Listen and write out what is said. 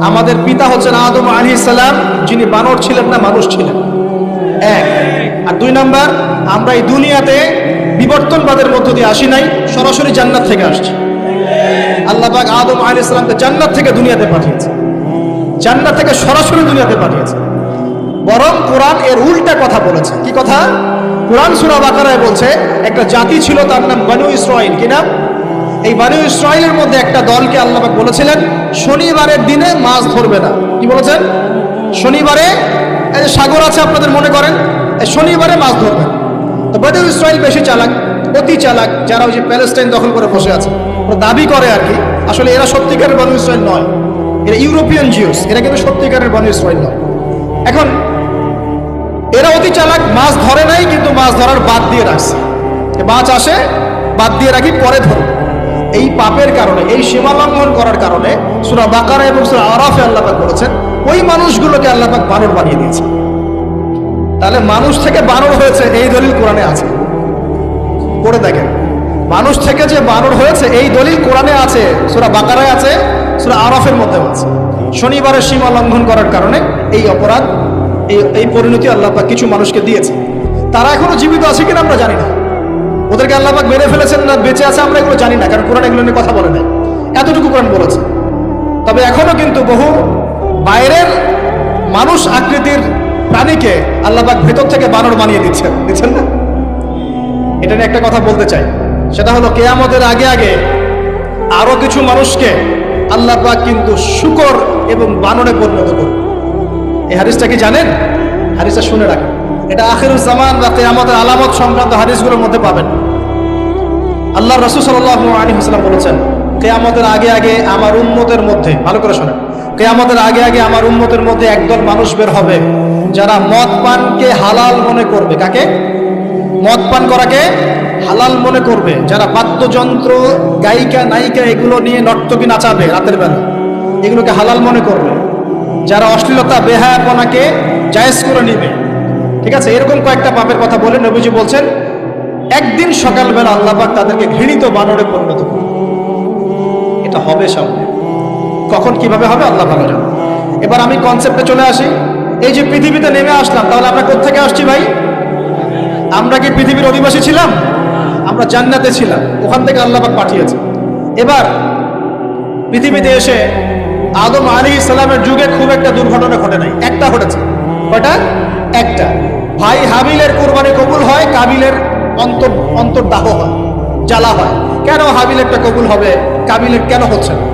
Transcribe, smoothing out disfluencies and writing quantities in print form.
আমাদের পিতা হচ্ছেন আদম আলাইহিস সালাম, যিনি বানর ছিলেন না, মানুষ ছিলেন। এক। আর দুই নাম্বার, আমরা এই দুনিয়াতে বিবর্তনবাদের মধ্য দিয়ে আসি নাই, সরাসরি জান্নাত থেকে আসছি। আল্লাহ পাক আদম আলাইহিস সালামকে জান্নাত থেকে দুনিয়াতে পাঠিয়েছে, জান্নাত থেকে সরাসরি দুনিয়াতে পাঠিয়েছে। বরং কোরআন এর উল্টা কথা বলেছে। কি কথা? কোরআন সূরা বাকারায় বলছে একটা জাতি ছিল, তার নাম বনু ইসরাঈল। কি নাম? এই বনু ইসরাঈলের মধ্যে একটা দলকে আল্লাহ পাক বলেছিলেন শনিবারের দিনে মাছ ধরবে না। কি বলেছেন? শনিবারে, এই যে সাগর আছে আপনাদের মনে করেন, এই শনিবারে মাছ ধরবে। তো বনু ইসরাঈল বেশি চালাক, অতি চালাক, যারা ওই যে প্যালেস্টাইন দখল করে বসে আছে, ওরা দাবি করে আর কি, আসলে এরা সত্যিকারের বনু ইসরাঈল নয়, এরা ইউরোপিয়ান জিউস, এরা কিন্তু সত্যিকারের বনু ইসরাঈল নয়। এখন এরা অতি চালাক, মাছ ধরে নাই, কিন্তু মাছ ধরার বাদ দিয়ে রাখছে। মাছ আসে, বাদ দিয়ে রাখি, পরে ধরো। এই পাপের কারণে, এই সীমা লঙ্ঘন করার কারণে সূরা বাকারা এবং সূরা আরাফে আল্লাহ পাক বলেছেন ওই মানুষগুলোকে আল্লাহ পাক বানর বানিয়ে দিয়েছে। তাহলে মানুষ থেকে বানর হয়েছে এই দলিল কোরআনে আছে, পড়ে দেখেন। মানুষ থেকে যে বানর হয়েছে এই দলিল কোরআনে আছে, সূরা বাকারায় আছে, সূরা আরাফের মধ্যে আছে। শনিবারের সীমা লঙ্ঘন করার কারণে এই অপরাধ, এই পরিণতি আল্লাহ পাক কিছু মানুষকে দিয়েছে। তারা এখনো জীবিত আছে কিনা আমরা জানি না, ওদেরকে আল্লাহ পাক মেরে ফেলেছেন না বেঁচে আছে আমরা এগুলো জানি না, কারণ কোরআন এগুলো নিয়ে কথা বলে নাই। এতটুকু কোরআন বলেছে। তবে এখনো কিন্তু বহু বাইরের মানুষ আকৃতির প্রাণীকে আল্লাহ পাক ভেতর থেকে বানর বানিয়ে দিচ্ছেন না। এটা নিয়ে একটা কথা বলতে চাই, সেটা হলো কিয়ামতের আগে আগে আরো কিছু মানুষকে আল্লাহ পাক কিন্তু শূকর এবং বানরে পরিণত করবে। এই হাদিসটা কি জানেন? হাদিসটা শুনে রাখেন, এটা আখিরুজ জামান বা কিয়ামতের আলামত সংক্রান্ত হাদিসগুলোর মধ্যে পাবেন। আল্লাহ রাসূল সাল্লাল্লাহু আলাইহি ওয়াসাল্লাম বলেছেন কিয়ামতের আগে আগে আমার উম্মতের মধ্যে, ভালো করে শোনেন, কিয়ামতের আগে আগে আমার উম্মতের মধ্যে একদল মানুষ বের হবে যারা মদ পানকে হালাল মনে করবে। কাকে? মদ পান করাকে হালাল মনে করবে। যারা বাদ্যযন্ত্র, গায়িকা, নায়িকা এগুলো নিয়ে নর্তকী নাচাবে রাতের বেলা, এগুলোকে হালাল মনে করবে। যারা অশ্লীলতা, বেহায়াপনাকে জায়েজ করে নিবে। ঠিক আছে, এরকম কয়েকটা পাপের কথা বলে নবীজি বলছেন একদিন সকালবেলা আল্লাহ পাক তাদেরকে ঘৃণিত বানরে পরিণত করবে। এটা হবে সামনে, কখন কিভাবে হবে আল্লাহ ভালো জানে। এবার আমি কনসেপ্টে চলে আসি। এই যে পৃথিবীতে নেমে আসলাম, তাহলে আমরা কোত্থেকে আসছি ভাই? আমরা কি পৃথিবীর অধিবাসী ছিলাম? আমরা জান্নাতে ছিলাম, ওখান থেকে আল্লাহ পাক পাঠিয়েছে। এবার পৃথিবীতে এসে আদম আলাইহিস সালামের যুগে খুব একটা দুর্ঘটনা ঘটে নাই, একটা ঘটেছে। কয়টা? একটা। ভাই হাবিলের কুরবানি কবুল হয়, কাবিলের অন্তর্দাহ হয়, জ্বালা হয়। কেন হাবিলেরটা কবুল হবে, কাবিলের কেন হচ্ছে না?